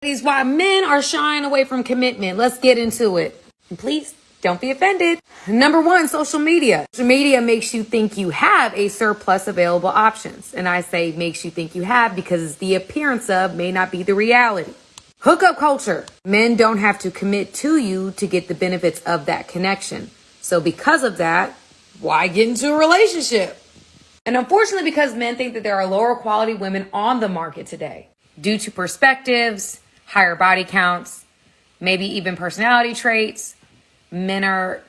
ladies, why men are shying away from commitment. Let's get into it. And please don't be offended. Number one, social media. Social media makes you think you have a surplus available options. And I say makes you think you have because the appearance of may not be the reality. Hookup culture. Men don't have to commit to you to get the benefits of that connection. So because of that, why get into a relationship? And unfortunately, because men think that there are lower quality women on the market today, due to perspectives, higher body counts, maybe even personality traits, men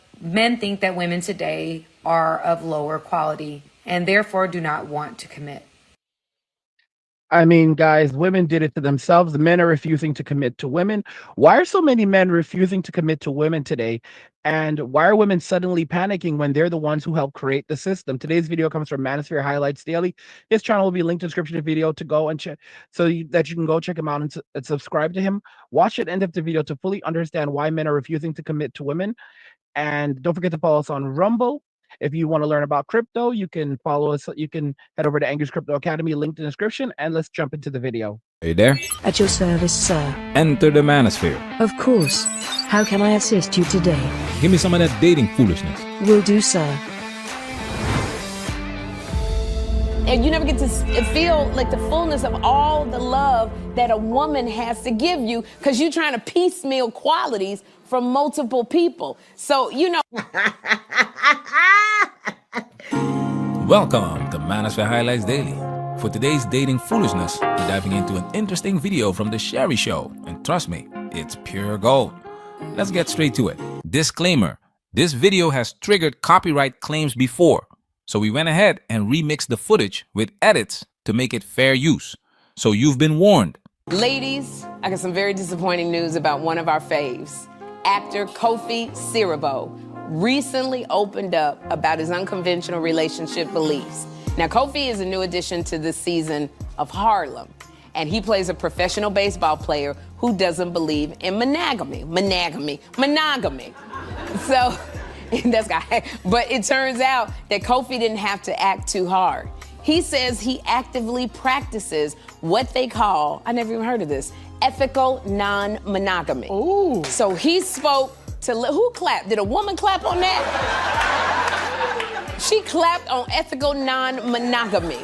think that women today are of lower quality and therefore do not want to commit. I mean, guys, women did it to themselves. Men are refusing to commit to women. Why are so many men refusing to commit to women today? And why are women suddenly panicking when they're the ones who helped create the system? Today's video comes from Manosphere Highlights Daily. His channel will be linked in the description of the video to go and check that you can go check him out and subscribe to him. Watch it end of the video to fully understand why men are refusing to commit to women. And don't forget to follow us on Rumble. If you want to learn about crypto, you can follow us. You can head over to Angry's Crypto Academy, linked in the description, and let's jump into the video. Are you there? At your service, sir. Enter the Manosphere. Of course. How can I assist you today? Give me some of that dating foolishness. Will do, sir. And you never get to feel like the fullness of all the love that a woman has to give you because you're trying to piecemeal qualities from multiple people. So, you know. Welcome to Manosphere Highlights Daily. For today's dating foolishness, we're diving into an interesting video from The Sherry Show. And trust me, it's pure gold. Let's get straight to it. Disclaimer, this video has triggered copyright claims before. So we went ahead and remixed the footage with edits to make it fair use. So you've been warned. Ladies, I got some very disappointing news about one of our faves. Actor Kofi Siriboe recently opened up about his unconventional relationship beliefs. Now, Kofi is a new addition to this season of Harlem, and he plays a professional baseball player who doesn't believe in monogamy. So, that's guy. But it turns out that Kofi didn't have to act too hard. He says he actively practices what they call, I never even heard of this, ethical non-monogamy. Ooh. So he spoke to, who clapped? Did a woman clap on that? She clapped on ethical non-monogamy.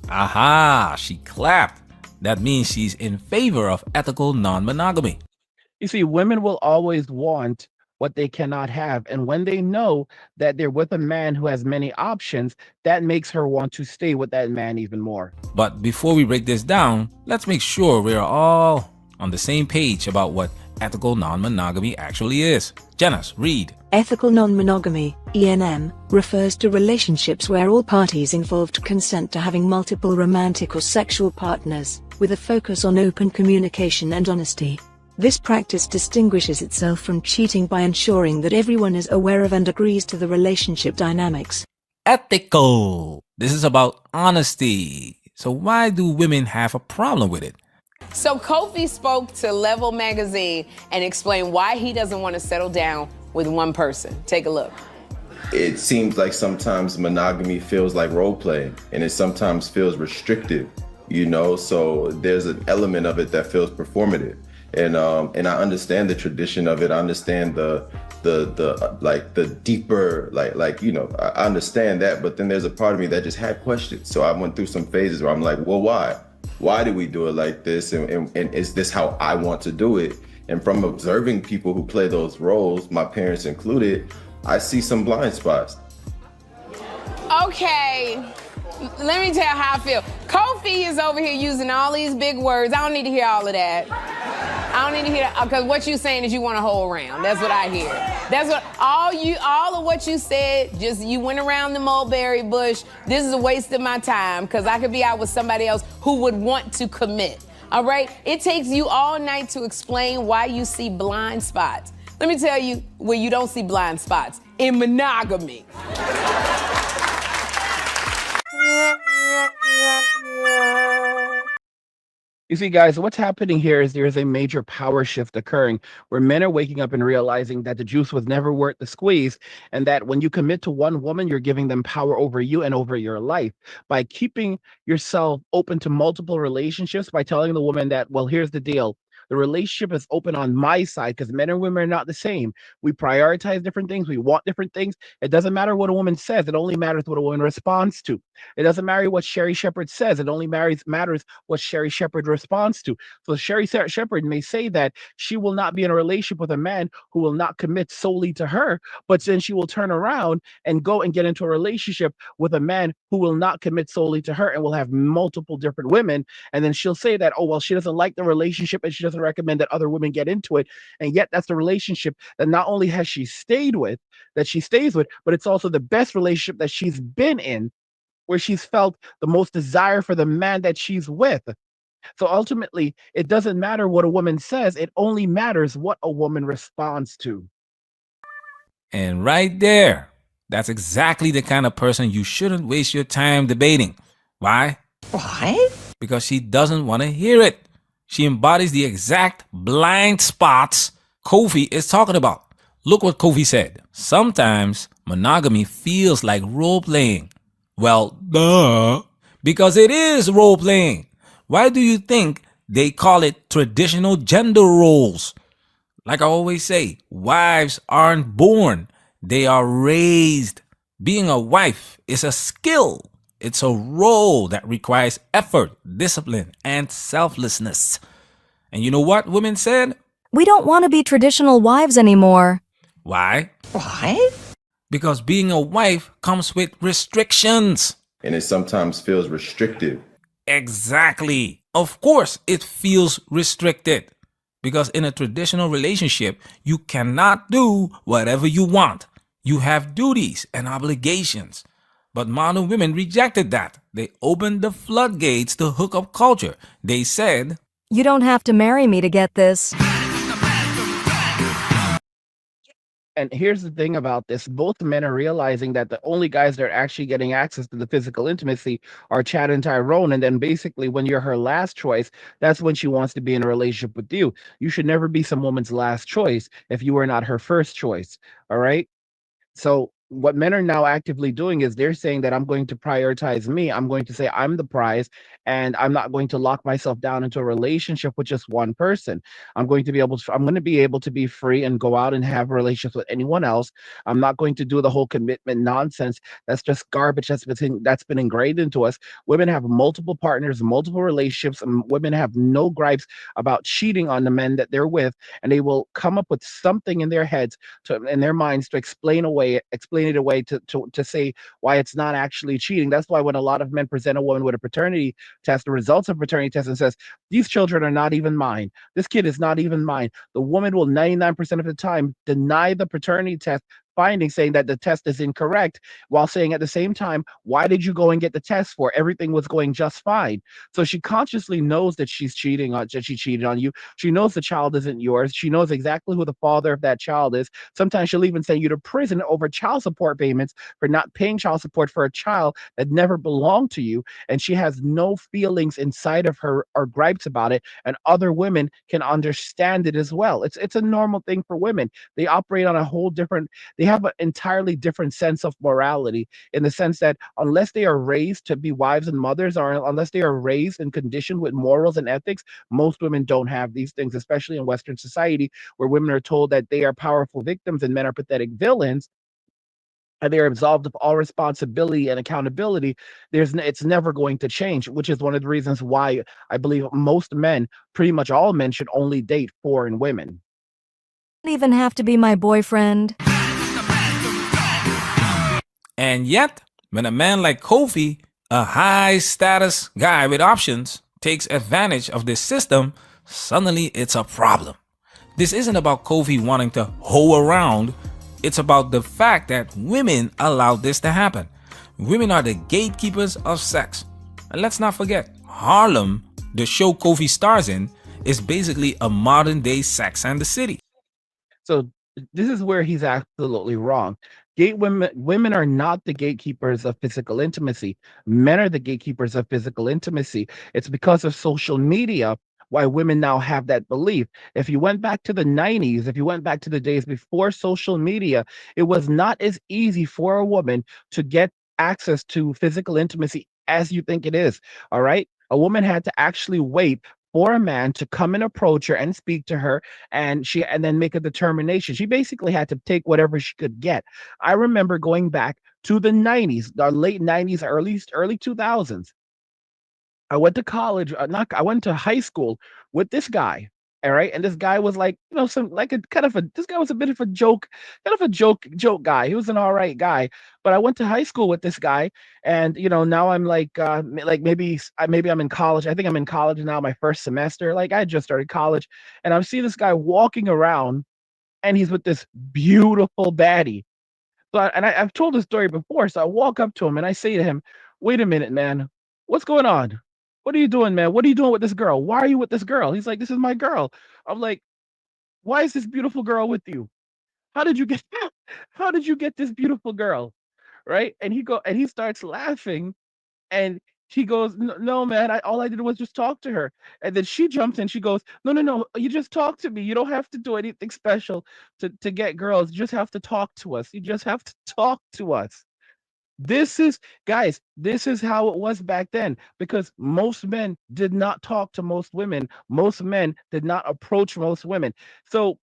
Aha, she clapped. That means she's in favor of ethical non-monogamy. You see, women will always want what they cannot have. And when they know that they're with a man who has many options, that makes her want to stay with that man even more. But before we break this down, let's make sure we're all on the same page about what ethical non-monogamy actually is. Janice, read. Ethical non-monogamy, ENM, refers to relationships where all parties involved consent to having multiple romantic or sexual partners, with a focus on open communication and honesty. This practice distinguishes itself from cheating by ensuring that everyone is aware of and agrees to the relationship dynamics. Ethical. This is about honesty. So why do women have a problem with it? So Kofi spoke to Level magazine and explained why he doesn't want to settle down with one person. Take a look. It seems like sometimes monogamy feels like role play, and it sometimes feels restrictive, you know, so there's an element of it that feels performative. And I understand the tradition of it. I understand the deeper, you know, I understand that, but then there's a part of me that just had questions. So I went through some phases where I'm like, well, why? Why do we do it like this? And is this how I want to do it? And from observing people who play those roles, my parents included, I see some blind spots. Okay, let me tell you how I feel. Kofi is over here using all these big words. I don't need to hear all of that. I don't need to hear that, because what you're saying is you want to hold around. That's what I hear. That's what, all of what you said, just you went around the mulberry bush. This is a waste of my time, because I could be out with somebody else who would want to commit. All right? It takes you all night to explain why you see blind spots. Let me tell you where you don't see blind spots. In monogamy. You see, guys, what's happening here is there is a major power shift occurring where men are waking up and realizing that the juice was never worth the squeeze, and that when you commit to one woman, you're giving them power over you and over your life. By keeping yourself open to multiple relationships, by telling the woman that, well, here's the deal. The relationship is open on my side because men and women are not the same. We prioritize different things. We want different things. It doesn't matter what a woman says. It only matters what a woman responds to. It doesn't matter what Sherry Shepherd says. It only matters what Sherry Shepherd responds to. So Sherry Shepherd may say that she will not be in a relationship with a man who will not commit solely to her, but then she will turn around and go and get into a relationship with a man who will not commit solely to her and will have multiple different women. And then she'll say that, oh, well, she doesn't like the relationship and she doesn't recommend that other women get into it. And yet that's the relationship that not only has she stayed with, that she stays with, but it's also the best relationship that she's been in, where she's felt the most desire for the man that she's with. So ultimately, it doesn't matter what a woman says, it only matters what a woman responds to. And right there, that's exactly the kind of person you shouldn't waste your time debating. Why? Why? Because she doesn't want to hear it. She embodies the exact blind spots Kofi is talking about. Look what Kofi said. Sometimes monogamy feels like role playing. Well, duh. Because it is role playing. Why do you think they call it traditional gender roles? Like I always say, wives aren't born, they are raised. Being a wife is a skill. It's a role that requires effort, discipline, and selflessness. And you know what women said? We don't want to be traditional wives anymore. Why? Why? Because being a wife comes with restrictions. And it sometimes feels restrictive. Exactly. Of course, it feels restricted. Because in a traditional relationship, you cannot do whatever you want. You have duties and obligations. But modern women rejected that. They opened the floodgates to hookup culture. They said, You don't have to marry me to get this. And here's the thing about this, both men are realizing that the only guys that are actually getting access to the physical intimacy are Chad and Tyrone. And then basically when you're her last choice, that's when she wants to be in a relationship with you. You should never be some woman's last choice if you were not her first choice. All right. So what men are now actively doing is they're saying that I'm going to prioritize me. I'm going to say I'm the prize, and I'm not going to lock myself down into a relationship with just one person. I'm going to be able to be free and go out and have relationships with anyone else. I'm not going to do the whole commitment nonsense. That's just garbage that's been ingrained into us. Women have multiple partners, multiple relationships, and women have no gripes about cheating on the men that they're with, and they will come up with something in their heads in their minds to explain it away to say why it's not actually cheating. That's why when a lot of men present a woman with a paternity test, the results of paternity test, and says, these children are not even mine. This kid is not even mine. The woman will 99% of the time deny the paternity test finding, saying that the test is incorrect, while saying at the same time, why did you go and get the test for? Everything was going just fine. So she consciously knows that she cheated on you. She knows the child isn't yours. She knows exactly who the father of that child is. Sometimes she'll even send you to prison over child support payments for not paying child support for a child that never belonged to you. And she has no feelings inside of her or gripes about it. And other women can understand it as well. It's a normal thing for women. They operate on a whole different, they have an entirely different sense of morality, in the sense that unless they are raised to be wives and mothers, or unless they are raised and conditioned with morals and ethics, most women don't have these things, especially in Western society, where women are told that they are powerful victims and men are pathetic villains, and they are absolved of all responsibility and accountability. It's never going to change, which is one of the reasons why I believe most men, pretty much all men, should only date foreign women. You don't even have to be my boyfriend. and yet, when a man like Kofi, a high status guy with options, takes advantage of this system, suddenly it's a problem. This isn't about Kofi wanting to hoe around. It's about the fact that women allowed this to happen. Women are the gatekeepers of sex. And let's not forget, Harlem, the show Kofi stars in, is basically a modern day Sex and the City. So this is where he's absolutely wrong. Women are not the gatekeepers of physical intimacy. Men are the gatekeepers of physical intimacy. It's because of social media why women now have that belief. If you went back to the 90s, if you went back to the days before social media, it was not as easy for a woman to get access to physical intimacy as you think it is. All right. A woman had to actually wait for a man to come and approach her and speak to her, and then make a determination. She basically had to take whatever she could get. I remember going back to the 90s, the late 90s, early 2000s. I went to college, not I went to high school with this guy. All right. And this guy was like, some like a kind of a this guy was a bit of a joke, joke guy. He was an all right guy. But I went to high school with this guy, and now I'm like like maybe I'm in college. I think I'm in college now, my first semester. Like I just started college, and I see this guy walking around, and he's with this beautiful baddie. I've told this story before, so I walk up to him and I say to him, "Wait a minute, man. What's going on? What are you doing, man? What are you doing with this girl? Why are you with this girl?" He's like, "This is my girl." I'm like, "Why is this beautiful girl with you? How did you get how did you get this beautiful girl?" Right? And he starts laughing, and she goes, No, man, all I did was just talk to her." And then she jumps in, she goes, "No, no, no, you just talk to me. You don't have to do anything special to get girls. You just have to talk to us. You just have to talk to us." This is Guys, this is how it was back then, because most men did not talk to most women. Most men did not approach most women. So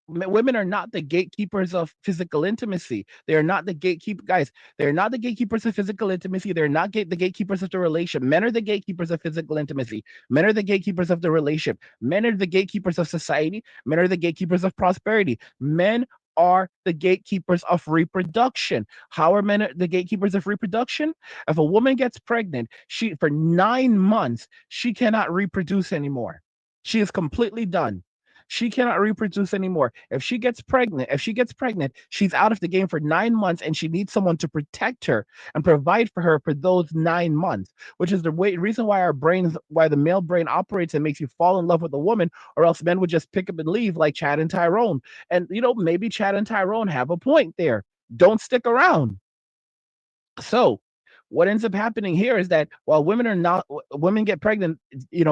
women are not the gatekeepers of physical intimacy. They are not the gatekeeper guys. They're not the gatekeepers of physical intimacy. They're not the gatekeepers of the relationship. Men are the gatekeepers of physical intimacy. Men are the gatekeepers of the relationship. Men are the gatekeepers of society. Men are the gatekeepers of prosperity. Men are the gatekeepers of reproduction. How are men the gatekeepers of reproduction? If a woman gets pregnant, she for 9 months she cannot reproduce anymore. She is completely done. She cannot reproduce anymore. If she gets pregnant, she's out of the game for 9 months, and she needs someone to protect her and provide for her for those 9 months, which is the reason why the male brain operates and makes you fall in love with a woman, or else men would just pick up and leave like Chad and Tyrone. And maybe Chad and Tyrone have a point there. Don't stick around. So what ends up happening here is that while women get pregnant,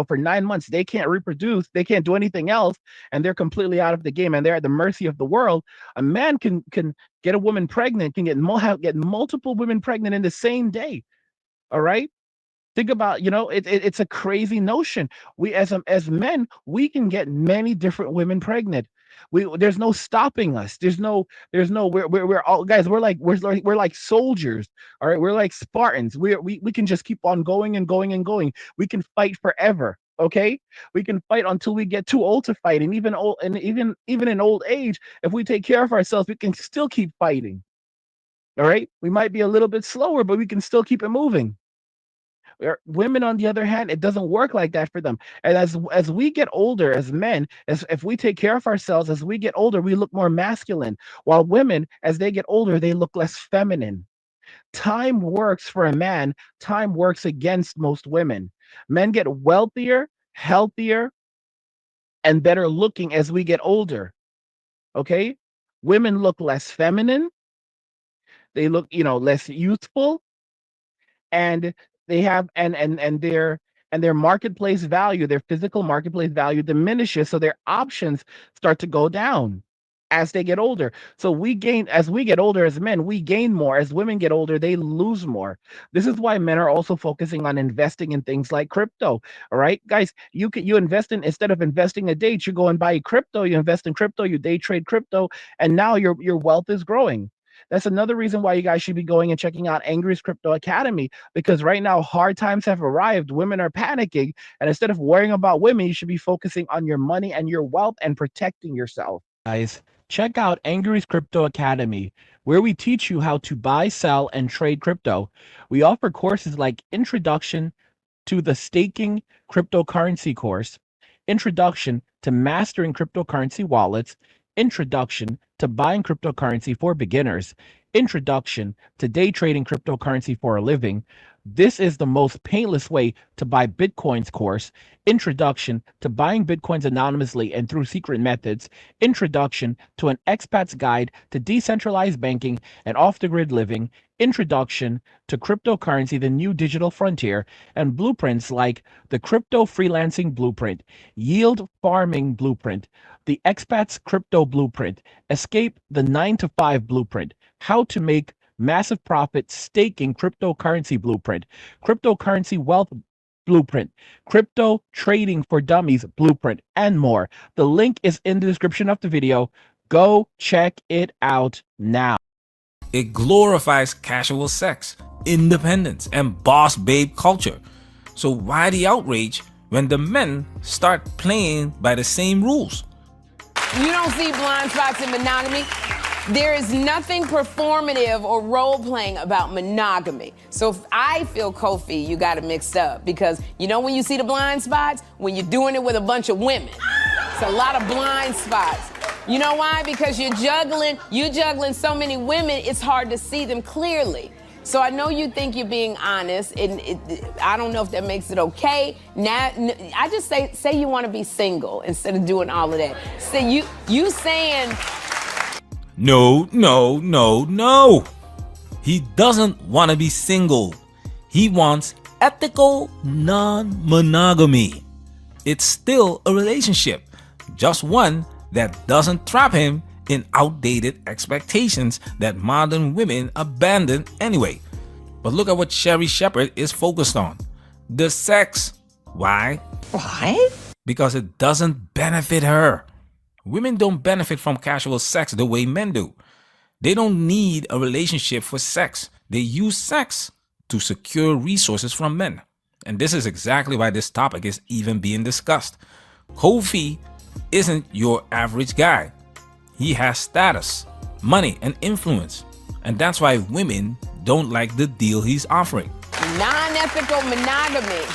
for 9 months, they can't reproduce, they can't do anything else, and they're completely out of the game, and they're at the mercy of the world. A man can get a woman pregnant, can get multiple women pregnant in the same day. All right. Think about, it's a crazy notion. We as men, we can get many different women pregnant. There's no stopping us. There's no we're all guys, we're like soldiers. All right, we're like Spartans. We can just keep on going and going and going. We can fight forever. Okay, we can fight until we get too old to fight, and even in old age, if we take care of ourselves, we can still keep fighting. All right, we might be a little bit slower, but we can still keep it moving. Women, on the other hand, it doesn't work like that for them. And as we get older, as men, as if we take care of ourselves, as we get older, we look more masculine. While women, as they get older, they look less feminine. Time works for a man. Time works against most women. Men get wealthier, healthier, and better looking as we get older. Okay, women look less feminine. They look, less youthful, and they have and their marketplace value, their physical marketplace value diminishes, so their options start to go down as they get older. So as we get older as men, we gain more. As women get older, they lose more. This is why men are also focusing on investing in things like crypto. All right, guys, you invest in, instead of investing a date, you go and buy crypto, you invest in crypto, you day trade crypto, and now your wealth is growing. That's another reason why you guys should be going and checking out Angry's Crypto Academy, because right now hard times have arrived. Women are panicking, and instead of worrying about women, you should be focusing on your money and your wealth and protecting yourself. Guys, check out Angry's Crypto Academy, where we teach you how to buy, sell, and trade crypto. We offer courses like Introduction to the Staking Cryptocurrency course, Introduction to Mastering Cryptocurrency Wallets, Introduction to Buying Cryptocurrency for Beginners, Introduction to Day Trading Cryptocurrency for a Living, This is the most painless way to buy Bitcoins course, Introduction to Buying Bitcoins Anonymously and Through Secret Methods, Introduction to an Expat's Guide to Decentralized Banking and Off-the-Grid Living, Introduction to Cryptocurrency, the New Digital Frontier, and blueprints like the Crypto Freelancing Blueprint, Yield Farming Blueprint, the Expat's Crypto Blueprint, Escape the 9-to-5 Blueprint, How to Make Massive Profit Staking Cryptocurrency Blueprint, Cryptocurrency Wealth Blueprint, Crypto Trading for Dummies Blueprint, and more. The link is in the description of the video. Go check it out now. It glorifies casual sex, independence, and boss babe culture. So why the outrage when the men start playing by the same rules? You don't see blind spots in monogamy. There is nothing performative or role-playing about monogamy. So if I feel, Kofi, you got it mixed up because you know when you see the blind spots? When you're doing it with a bunch of women. It's a lot of blind spots. You know why? Because you're juggling so many women, it's hard to see them clearly. So I know you think you're being honest, and I don't know if that makes it okay. Now, I just say you want to be single instead of doing all of that. Say you saying... No, no, no, no. He doesn't want to be single. He wants ethical non-monogamy. It's still a relationship, just one that doesn't trap him in outdated expectations that modern women abandon anyway. But look at what Sherry Shepherd is focused on. The sex. Why? Why? Because it doesn't benefit her. Women don't benefit from casual sex the way men do. They don't need a relationship for sex. They use sex to secure resources from men. And this is exactly why this topic is even being discussed. Kofi isn't your average guy. He has status, money, and influence. And that's why women don't like the deal he's offering. Non-ethical monogamy.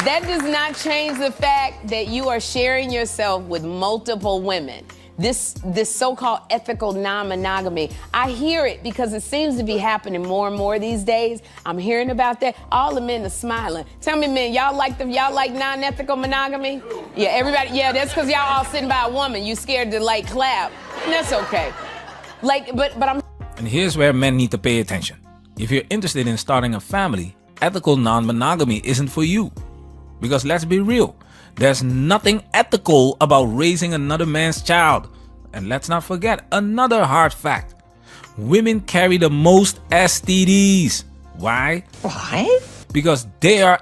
That does not change the fact that you are sharing yourself with multiple women. This so-called ethical non-monogamy, I hear it because it seems to be happening more and more these days. I'm hearing about that. All the men are smiling. Tell me, men, y'all like non-ethical monogamy? Yeah, everybody. Yeah, that's because y'all all sitting by a woman. You scared to clap. And that's okay. But I'm. And here's where men need to pay attention. If you're interested in starting a family, ethical non-monogamy isn't for you. Because let's be real, there's nothing ethical about raising another man's child. And let's not forget another hard fact. Women carry the most STDs. Why? Why? Because they are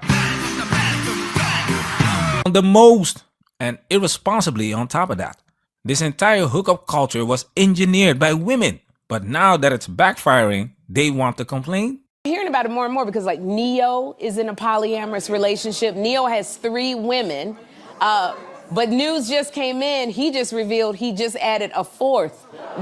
the most, and irresponsibly on top of that. This entire hookup culture was engineered by women. But now that it's backfiring, they want to complain? Hearing about it more and more because Neo is in a polyamorous relationship. Neo has 3 women, but news just came in. He just revealed he just added a 4th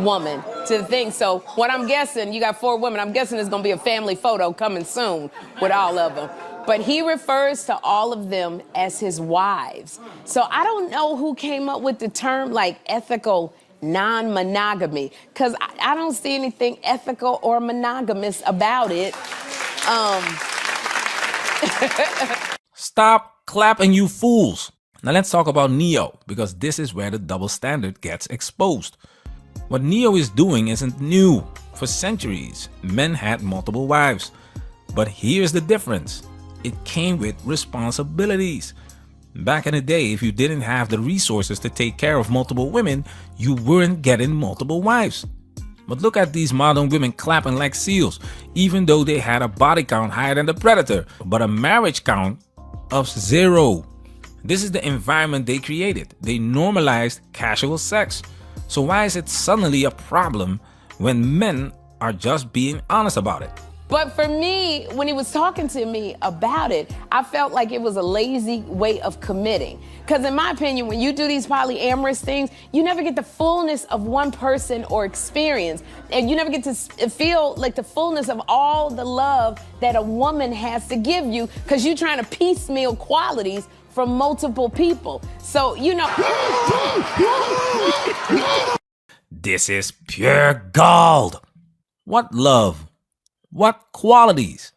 woman to the thing. So what I'm guessing, you got 4 women. I'm guessing there's going to be a family photo coming soon with all of them. But he refers to all of them as his wives. So I don't know who came up with the term ethical non-monogamy, because I don't see anything ethical or monogamous about it. Stop clapping, you fools. Now let's talk about Neo, because this is where the double standard gets exposed. What Neo is doing isn't new. For centuries, men had multiple wives. But here's the difference. It came with responsibilities. Back in the day, if you didn't have the resources to take care of multiple women, you weren't getting multiple wives. But look at these modern women clapping like seals, even though they had a body count higher than the predator, but a marriage count of 0. This is the environment they created. They normalized casual sex. So why is it suddenly a problem when men are just being honest about it? But for me, when he was talking to me about it, I felt like it was a lazy way of committing. Because in my opinion, when you do these polyamorous things, you never get the fullness of one person or experience. And you never get to feel like the fullness of all the love that a woman has to give you because you're trying to piecemeal qualities from multiple people. So, This is pure gold. What love? What qualities?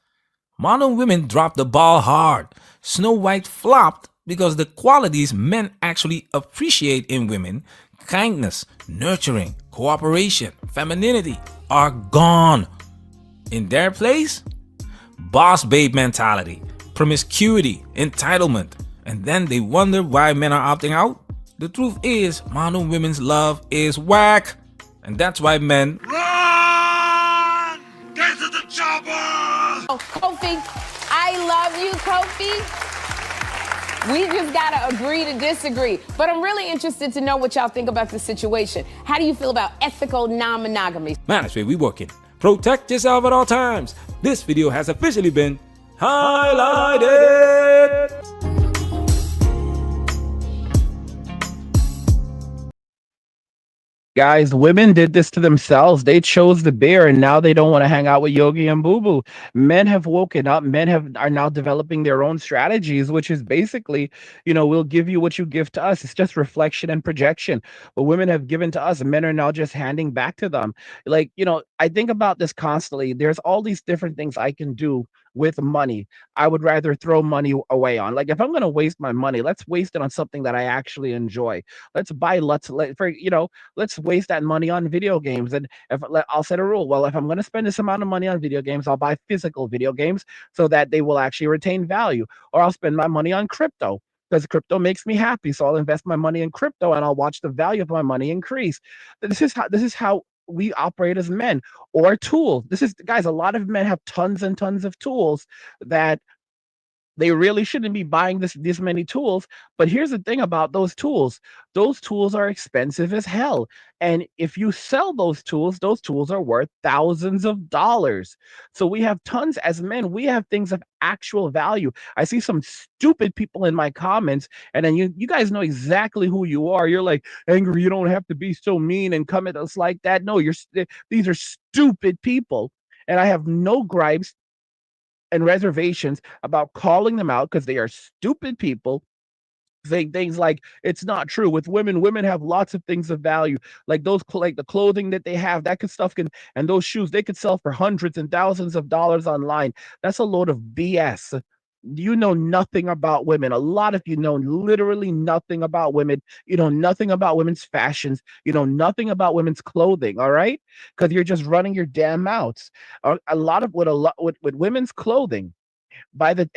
Modern women dropped the ball hard. Snow White flopped because the qualities men actually appreciate in women, kindness, nurturing, cooperation, femininity, are gone. In their place, boss babe mentality, promiscuity, entitlement, and then they wonder why men are opting out? The truth is, modern women's love is whack. And that's why men Run! Get to the chopper! Oh, Kofi, I love you, Kofi. We just gotta agree to disagree. But I'm really interested to know what y'all think about the situation. How do you feel about ethical non-monogamy? Man, that's where we working. Protect yourself at all times. This video has officially been highlighted. Guys, women did this to themselves. They chose the bear, and now they don't want to hang out with Yogi and Boo Boo. Men have woken up. Men are now developing their own strategies, which is basically, we'll give you what you give to us. It's just reflection and projection. What women have given to us, men are now just handing back to them. Like, I think about this constantly. There's all these different things I can do with money. I would rather throw money away on. Like, if I'm going to waste my money, let's waste it on something that I actually enjoy. Let's buy let's waste that money on video games. And I'll set a rule, well, if I'm going to spend this amount of money on video games, I'll buy physical video games so that they will actually retain value, or I'll spend my money on crypto because crypto makes me happy. So I'll invest my money in crypto and I'll watch the value of my money increase. This is how we operate as men. Or tools. Guys, a lot of men have tons and tons of tools that they really shouldn't be buying this many tools. But here's the thing about those tools. Those tools are expensive as hell. And if you sell those tools are worth thousands of dollars. So we have tons as men, we have things of actual value. I see some stupid people in my comments, and then you guys know exactly who you are. You're like, Angry, you don't have to be so mean and come at us like that. No, these are stupid people. And I have no gripes and reservations about calling them out because they are stupid people saying things like it's not true. With women have lots of things of value, like like the clothing that they have, that could stuff can, and those shoes they could sell for hundreds and thousands of dollars online. That's a load of BS. You know nothing about women. A lot of you know literally nothing about women. You know nothing about women's fashions. You know nothing about women's clothing. All right, because you're just running your damn mouths. A lot of with women's clothing, by the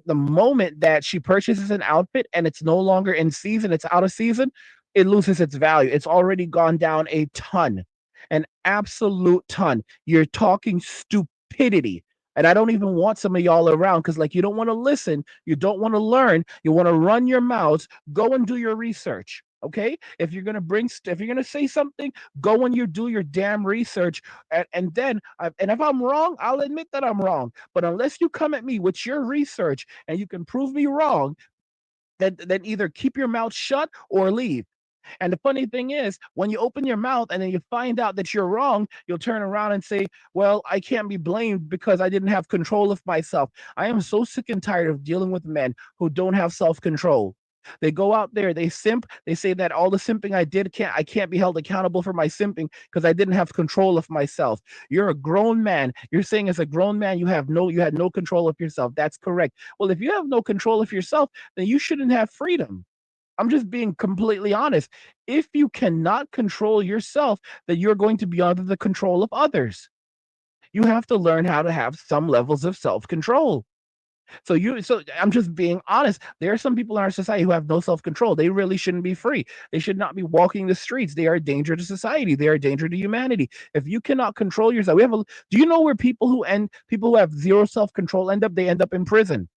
moment that she purchases an outfit and it's no longer in season, it's out of season, it loses its value. It's already gone down a ton, an absolute ton. You're talking stupidity. And I don't even want some of y'all around because, like, you don't want to listen, you don't want to learn, you want to run your mouths. Go and do your research. Okay, if you're gonna say something, go and do your damn research, and then and if I'm wrong, I'll admit that I'm wrong. But unless you come at me with your research and you can prove me wrong, then either keep your mouth shut or leave. And the funny thing is, when you open your mouth and then you find out that you're wrong, you'll turn around and say, well, I can't be blamed because I didn't have control of myself. I am so sick and tired of dealing with men who don't have self-control. They go out there, they simp, they say that all the simping I can't be held accountable for my simping because I didn't have control of myself. You're a grown man. You're saying as a grown man, you had no control of yourself. That's correct. Well, if you have no control of yourself, then you shouldn't have freedom. I'm just being completely honest. If you cannot control yourself, then you're going to be under the control of others. You have to learn how to have some levels of self-control. So I'm just being honest. There are some people in our society who have no self-control. They really shouldn't be free. They should not be walking the streets. They are a danger to society. They are a danger to humanity. If you cannot control yourself, do you know where people who have zero self-control end up? They end up in prison.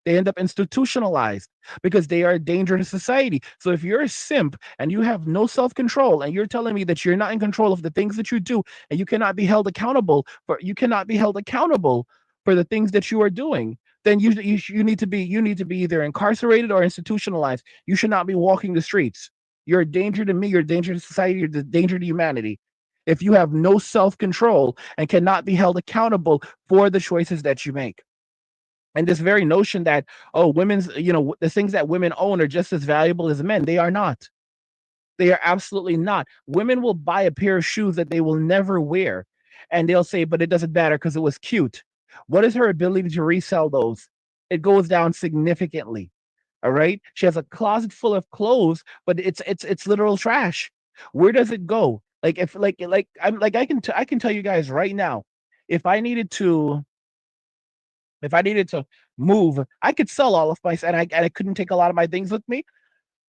They end up institutionalized because they are a danger to society. So if you're a simp and you have no self-control and you're telling me that you're not in control of the things that you do and you cannot be held accountable for the things that you are doing, then you need to be either incarcerated or institutionalized. You should not be walking the streets. You're a danger to me, you're a danger to society, you're a danger to humanity. If you have no self-control and cannot be held accountable for the choices that you make. And this very notion that, the things that women own are just as valuable as men, they are not. They are absolutely not. Women will buy a pair of shoes that they will never wear, and they'll say, but it doesn't matter because it was cute. What is her ability to resell those? It goes down significantly. All right. She has a closet full of clothes, but it's literal trash. Where does it go? Like if like I'm like I can tell you guys right now, if I needed to if I needed to move, I could sell all of my and I couldn't take a lot of my things with me.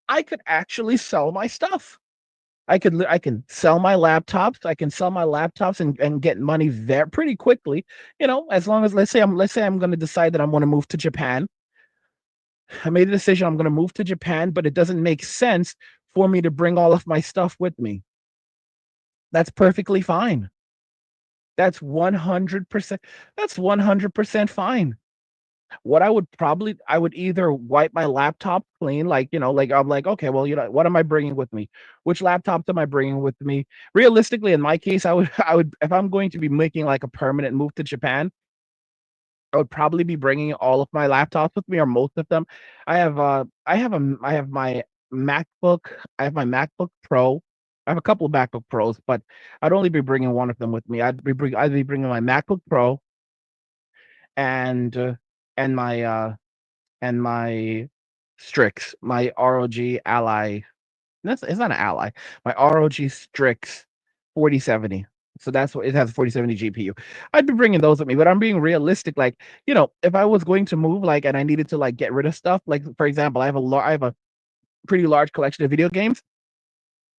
I could actually sell my stuff. I can sell my laptops. I can sell my laptops and get money there pretty quickly. As long as let's say I'm going to decide that I'm going to move to Japan. I made a decision. I'm going to move to Japan, but it doesn't make sense for me to bring all of my stuff with me. That's perfectly fine. That's 100%. That's 100% fine. What I would either wipe my laptop clean, like I'm like, okay, well, what am I bringing with me? Which laptops am I bringing with me? Realistically, in my case, I would, if I'm going to be making like a permanent move to Japan, I would probably be bringing all of my laptops with me, or most of them. I have my MacBook. I have my MacBook Pro. I have a couple of MacBook Pros, but I'd only be bringing one of them with me. I'd be bringing my MacBook Pro and and my and my Strix, my ROG Ally. That's It's not an Ally. My ROG Strix 4070. So that's what it has, a 4070 GPU. I'd be bringing those with me, but I'm being realistic. Like, if I was going to move, like, and I needed to like get rid of stuff, like for example, I have a pretty large collection of video games.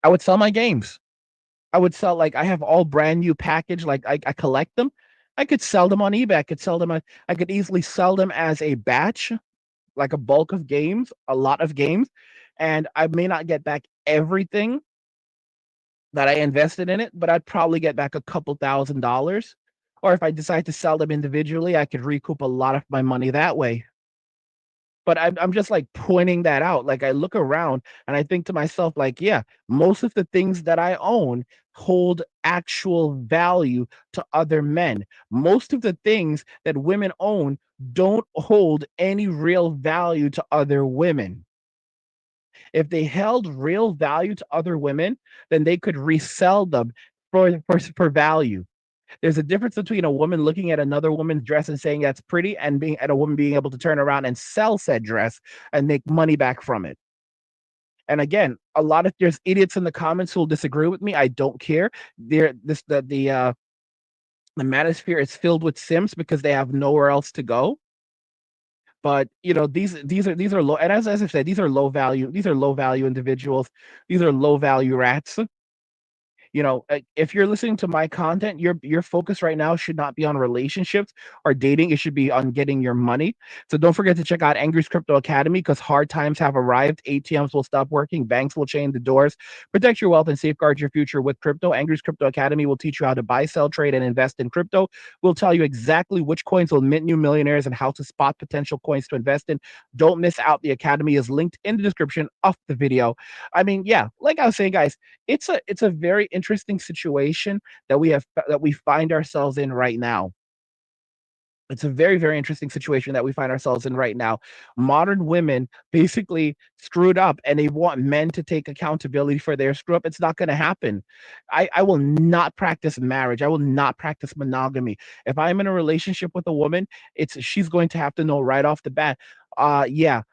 I would sell my games. I would sell, like, I have all brand new package. Like I collect them. I could sell them on eBay. I could easily sell them as a batch, like a bulk of games, a lot of games, and I may not get back everything that I invested in it, but I'd probably get back a couple $1,000. Or if I decide to sell them individually, I could recoup a lot of my money that way. But I'm just like pointing that out. Like I look around and I think to myself, like, yeah, most of the things that I own hold actual value to other men. Most of the things that women own don't hold any real value to other women. If they held real value to other women, then they could resell them for value. There's a difference between a woman looking at another woman's dress and saying that's pretty, and a woman being able to turn around and sell said dress and make money back from it. And again, there's idiots in the comments who will disagree with me. I don't care. There this the manosphere is filled with simps because they have nowhere else to go. But these are low, and as I said, these are low value individuals. These are low value rats. If you're listening to my content, your focus right now should not be on relationships or dating. It should be on getting your money. So don't forget to check out Angry's Crypto Academy, because hard times have arrived. ATMs will stop working. Banks will chain the doors. Protect your wealth and safeguard your future with crypto. Angry's Crypto Academy will teach you how to buy, sell, trade, and invest in crypto. We'll tell you exactly which coins will mint new millionaires and how to spot potential coins to invest in. Don't miss out. The academy is linked in the description of the video. I mean, yeah, like I was saying, guys, it's a very interesting situation that we find ourselves in right now. It's a very, very interesting situation that we find ourselves in right now. Modern women basically screwed up, and they want men to take accountability for their screw up. It's not going to happen. I will not practice marriage. I will not practice monogamy. If I'm in a relationship with a woman, she's going to have to know right off the bat. Yeah,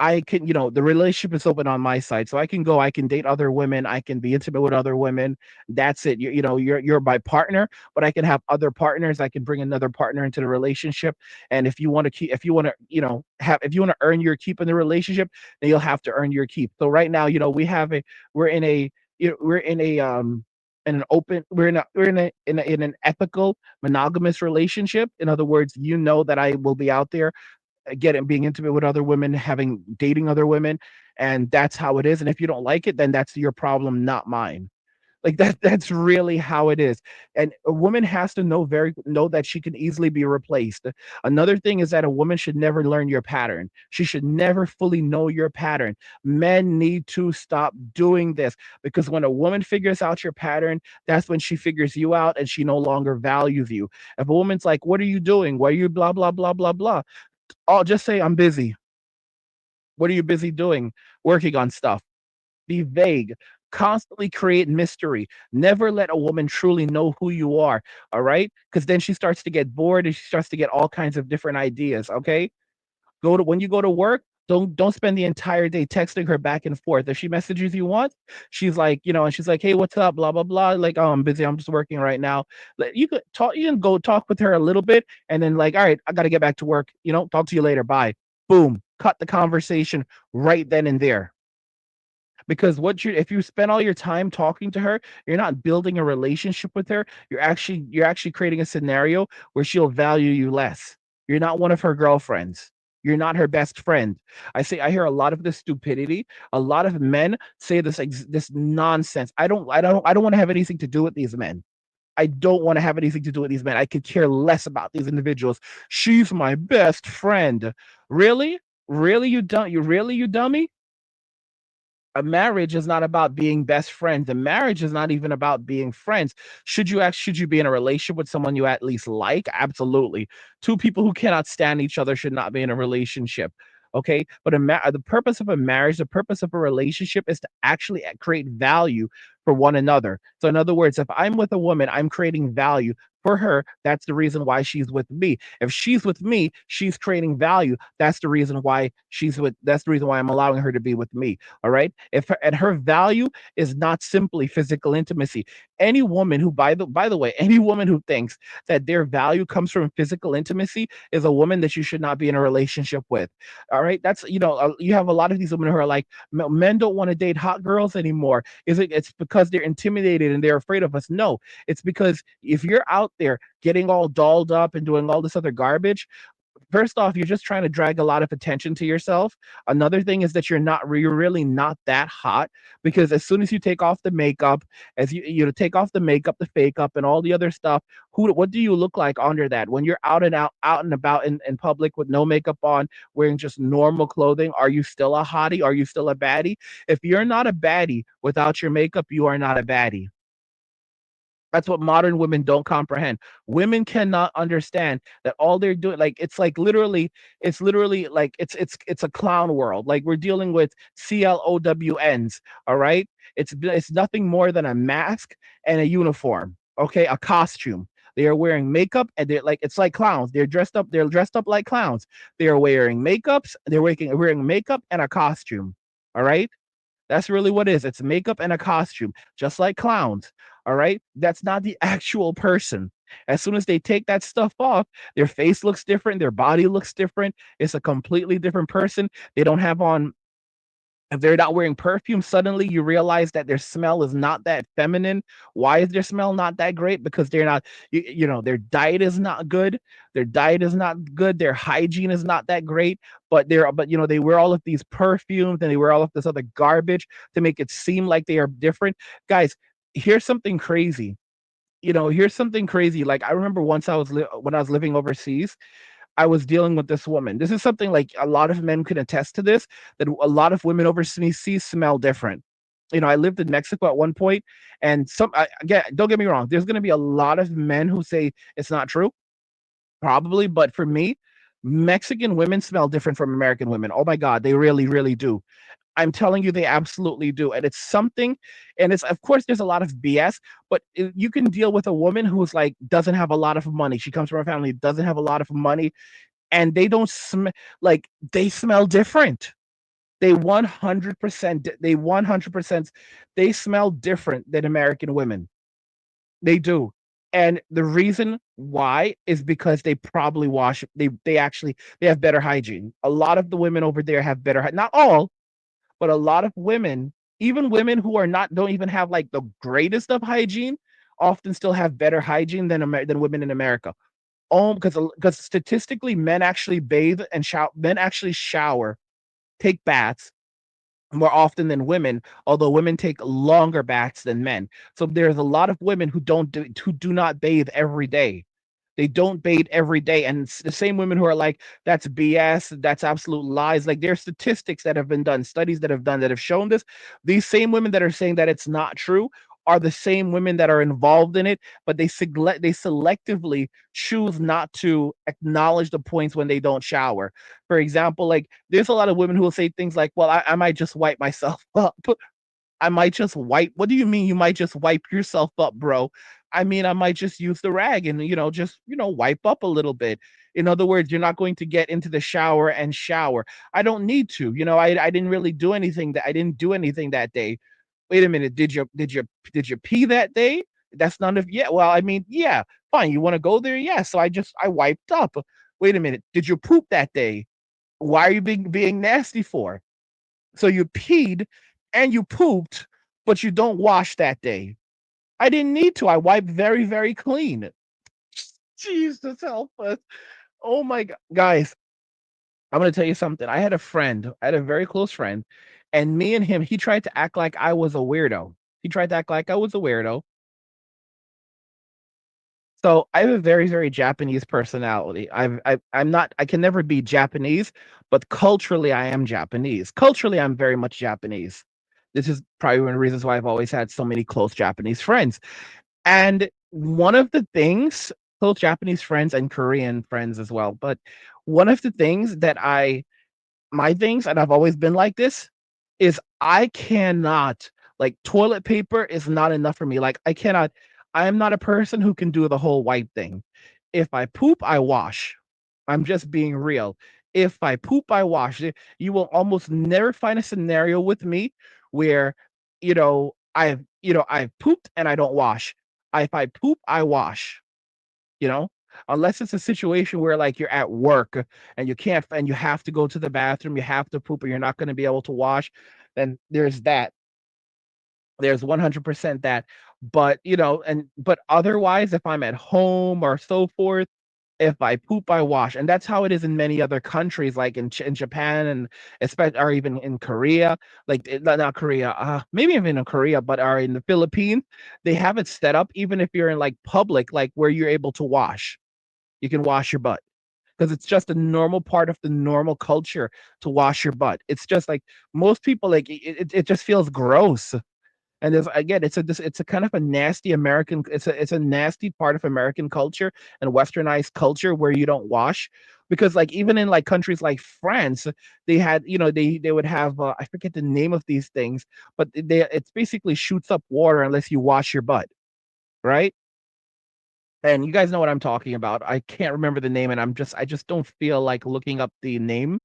I can, the relationship is open on my side. So I can date other women. I can be intimate with other women. That's it. You're my partner, but I can have other partners. I can bring another partner into the relationship. And if you want to keep, if you want to, if you want to earn your keep in the relationship, then you'll have to earn your keep. So right now, we're in a, we're in a, in an open in an ethical monogamous relationship. In other words, that I will be out there getting being intimate with other women, dating other women, and that's how it is. And if you don't like it, then that's your problem, not mine. Like that's really how it is. And a woman has to know that she can easily be replaced. Another thing is that a woman should never learn your pattern. She should never fully know your pattern. Men need to stop doing this, because when a woman figures out your pattern, that's when she figures you out and she no longer values you. If a woman's like, "What are you doing? Why are you blah blah blah blah blah?" I'll just say, "I'm busy." What are you busy doing? Working on stuff. Be vague. Constantly create mystery. Never let a woman truly know who you are. All right, because then she starts to get bored and she starts to get all kinds of different ideas. Okay, go to when you go to work, don't spend the entire day texting her back and forth. If she messages you once, she's like, and she's like, "Hey, what's up?" Blah blah blah. Like, "Oh, I'm busy. I'm just working right now." Like, you could talk. You can go talk with her a little bit, and then like, "All right, I got to get back to work. Talk to you later. Bye." Boom. Cut the conversation right then and there. Because if you spend all your time talking to her, you're not building a relationship with her. You're actually creating a scenario where she'll value you less. You're not one of her girlfriends. You're not her best friend. I hear a lot of this stupidity. A lot of men say this nonsense. I don't want to have anything to do with these men. I don't want to have anything to do with these men. I could care less about these individuals. She's my best friend. Really? Really, you dummy? A marriage is not about being best friends. A marriage is not even about being friends. Should you be in a relationship with someone you at least like? Absolutely. Two people who cannot stand each other should not be in a relationship. Okay, but the purpose of a marriage, the purpose of a relationship is to actually create value for one another. So, in other words, if I'm with a woman, I'm creating value for her. That's the reason why she's with me. If she's with me, she's creating value. That's the reason why I'm allowing her to be with me. All right. And her value is not simply physical intimacy. Any woman who, by the way, any woman who thinks that their value comes from physical intimacy is a woman that you should not be in a relationship with. All right. You have a lot of these women who are like, Men don't want to date hot girls anymore. It's because they're intimidated and they're afraid of us? No, it's because if you're out there getting all dolled up and doing all this other garbage, first off, you're just trying to drag a lot of attention to yourself. Another thing is that you're really not that hot, because as soon as you take off the makeup, as take off the makeup, the fake up, and all the other stuff, what do you look like under that? When you're out and about in public with no makeup on, wearing just normal clothing, are you still a hottie? Are you still a baddie? If you're not a baddie without your makeup, you are not a baddie. That's what modern women don't comprehend. Women cannot understand that all they're doing, like, it's literally like it's a clown world. Like, we're dealing with CLOWNs, all right? It's nothing more than a mask and a uniform, okay? A costume. They are wearing makeup and they're like, it's like clowns. They're dressed up like clowns. They are wearing makeup and a costume. All right? That's really what it is. It's makeup and a costume, just like clowns. All right. That's not the actual person. As soon as they take that stuff off, their face looks different, their body looks different. It's a completely different person. They don't have on If they're not wearing perfume, suddenly you realize that their smell is not that feminine. Why is their smell not that great? Because they're not, their diet is not good. Their diet is not good. Their hygiene is not that great. But they wear all of these perfumes and they wear all of this other garbage to make it seem like they are different. Guys, here's something crazy. Here's something crazy. Like, I remember once when I was living overseas, I was dealing with this woman. This is something like a lot of men can attest to this, that a lot of women overseas smell different. I lived in Mexico at one point, and again, don't get me wrong, there's going to be a lot of men who say it's not true, probably, but for me, Mexican women smell different from American women. Oh my God, they really, really do. I'm telling you, they absolutely do. And it's something, and it's, of course, there's a lot of BS, but you can deal with a woman who's like, doesn't have a lot of money. She comes from a family, doesn't have a lot of money, and they don't smell like, they smell different. They smell different than American women. They do. And the reason why is because they probably they have better hygiene. A lot of the women over there have not all, but a lot of women, even women who are not don't even have like the greatest of hygiene, often still have better hygiene than women in America. Because statistically, men actually bathe and shower. Men actually shower, take baths more often than women, although women take longer baths than men. So there's a lot of women who do not bathe every day. They don't bathe every day. And it's the same women who are like, that's BS, that's absolute lies. Like, there's statistics that have been done, studies that have shown this. These same women that are saying that it's not true are the same women that are involved in it, but they selectively choose not to acknowledge the points when they don't shower. For example, like, there's a lot of women who will say things like, well, I might just wipe myself up. I might just wipe. What do you mean you might just wipe yourself up, bro? I mean, I might just use the rag and, just, wipe up a little bit. In other words, you're not going to get into the shower and shower. I don't need to. I didn't really do anything that I didn't do anything that day. Wait a minute. Did you pee that day? That's none of yeah. Well, I mean, yeah, fine. You want to go there? Yeah. So I wiped up. Wait a minute. Did you poop that day? Why are you being nasty for? So you peed and you pooped, but you don't wash that day. I didn't need to. I wiped very, very clean. Jesus help us. Oh my god. Guys, I'm gonna tell you something. I had a friend, I had a very close friend, and me and him, he tried to act like I was a weirdo. He tried to act like I was a weirdo. So I have a very, very Japanese personality. I'm not I can never be Japanese, but culturally I am Japanese. Culturally, I'm very much Japanese. This is probably one of the reasons why I've always had so many close Japanese friends. And one of the things, both Japanese friends and Korean friends as well, but one of the things that my things, and I've always been like this, is I cannot like toilet paper is not enough for me. Like I am not a person who can do the whole wipe thing. If I poop, I wash. I'm just being real. If I poop, I wash. You will almost never find a scenario with me where, I've pooped and I don't wash. If I poop, I wash you know unless it's a situation where like you're at work and you can't and you have to go to the bathroom, you have to poop, or you're not going to be able to wash, then there's 100% that. But but otherwise, if I'm at home or so forth, if I poop, I wash. And that's how it is in many other countries, like in Japan, and especially, or even in Korea, like not Korea, maybe even in Korea, but are in the Philippines. They have it set up even if you're in like public, like where you're able to wash. You can wash your butt because it's just a normal part of the normal culture to wash your butt. It's just like most people, like it just feels gross. And there's again, it's a kind of a nasty American, it's a nasty part of American culture and westernized culture where you don't wash. Because like even in like countries like France, they had, they would have I forget the name of these things, but it's basically shoots up water unless you wash your butt, right? And you guys know what I'm talking about. I can't remember the name, and I just don't feel like looking up the name.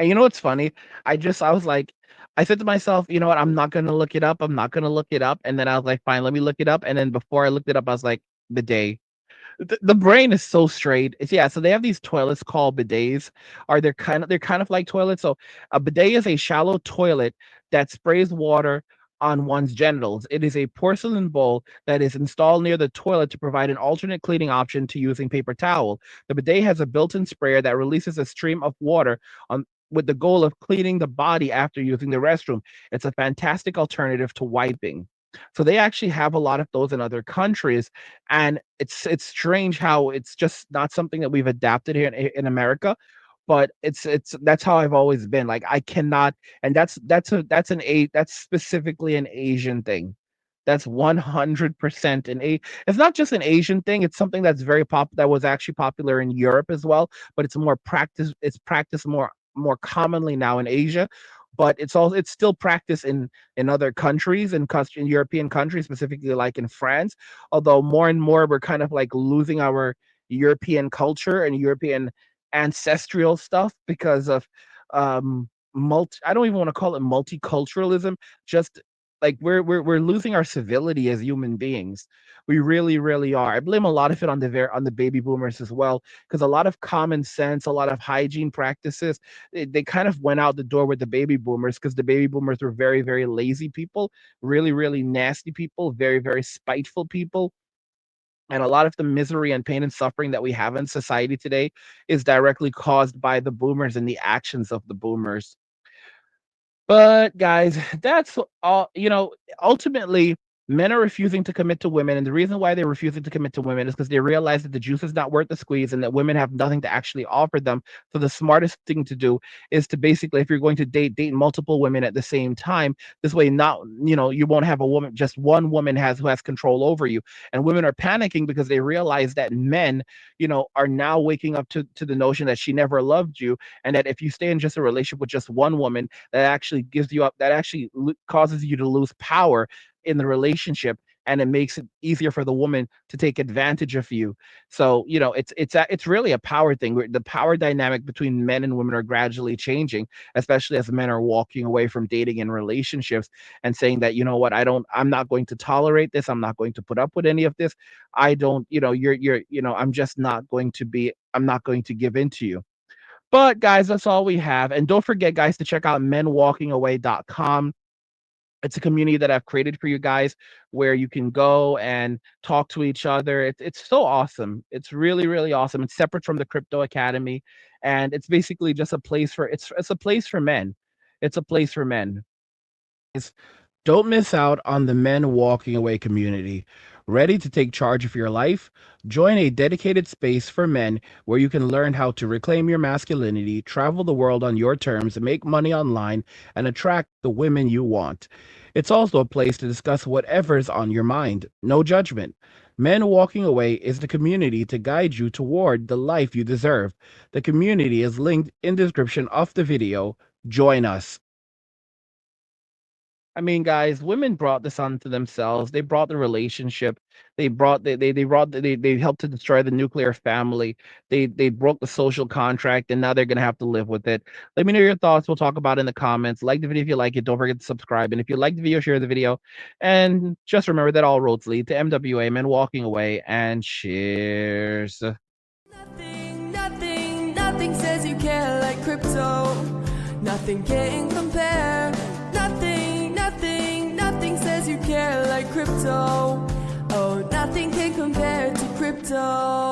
And you know what's funny? I was like, I said to myself, you know what? I'm not gonna look it up. I'm not gonna look it up. And then I was like, fine, let me look it up. And then before I looked it up, I was like, the day. The brain is so straight. Yeah, so they have these toilets called bidets. Are they're kind of like toilets. So a bidet is a shallow toilet that sprays water on one's genitals. It is a porcelain bowl that is installed near the toilet to provide an alternate cleaning option to using paper towel. The bidet has a built-in sprayer that releases a stream of water on with the goal of cleaning the body after using the restroom. It's a fantastic alternative to wiping. So they actually have a lot of those in other countries, and it's strange how it's just not something that we've adapted here in America. But it's that's how I've always been. Like I cannot, and that's specifically an Asian thing. That's 100% it's not just an Asian thing. It's something that's that was actually popular in Europe as well, but it's practiced more commonly now in Asia. But it's still practiced in other countries, in European countries, specifically like in France. Although more and more we're kind of like losing our European culture and European ancestral stuff because of I don't even want to call it multiculturalism, just like we're losing our civility as human beings. We really, really are. I blame a lot of it on on the baby boomers as well, because a lot of common sense, a lot of hygiene practices, they kind of went out the door with the baby boomers, because the baby boomers were very, very lazy people, really, really nasty people, very, very spiteful people. And a lot of the misery and pain and suffering that we have in society today is directly caused by the boomers and the actions of the boomers. But guys, that's all, ultimately Men are refusing to commit to women, and the reason why they're refusing to commit to women is because they realize that the juice is not worth the squeeze and that women have nothing to actually offer them. So the smartest thing to do is to basically, if you're going to date multiple women at the same time, this way not, you won't have a woman, just one woman who has control over you. And women are panicking because they realize that men, are now waking up to the notion that she never loved you, and that if you stay in just a relationship with just one woman, that actually gives you up, that actually causes you to lose power in the relationship, and it makes it easier for the woman to take advantage of you. So it's really a power thing. The power dynamic between men and women are gradually changing, especially as men are walking away from dating and relationships and saying that, I'm not going to tolerate this, I'm not going to put up with any of this. I don't, I'm just not going to be, I'm not going to give in to you. But guys, that's all we have. And don't forget, guys, to check out menwalkingaway.com. It's a community that I've created for you guys where you can go and talk to each other. It's so awesome. It's really, really awesome. It's separate from the Crypto Academy. And it's basically just a place for, it's a place for men. It's a place for men. Don't miss out on the Men Walking Away community. Ready to take charge of your life? Join a dedicated space for men where you can learn how to reclaim your masculinity, travel the world on your terms, make money online, and attract the women you want. It's also a place to discuss whatever's on your mind. No judgment. Men Walking Away is the community to guide you toward the life you deserve. The community is linked in the description of the video. Join us. I mean, guys, women brought this onto themselves. They brought the relationship. They helped to destroy the nuclear family. They broke the social contract, and now they're gonna have to live with it. Let me know your thoughts. We'll talk about it in the comments. Like the video if you like it. Don't forget to subscribe. And if you like the video, share the video. And just remember that all roads lead to MWA, Men Walking Away. And cheers. Nothing says you care like crypto. Nothing can compare. Nothing says you care like crypto. Oh, nothing can compare to crypto.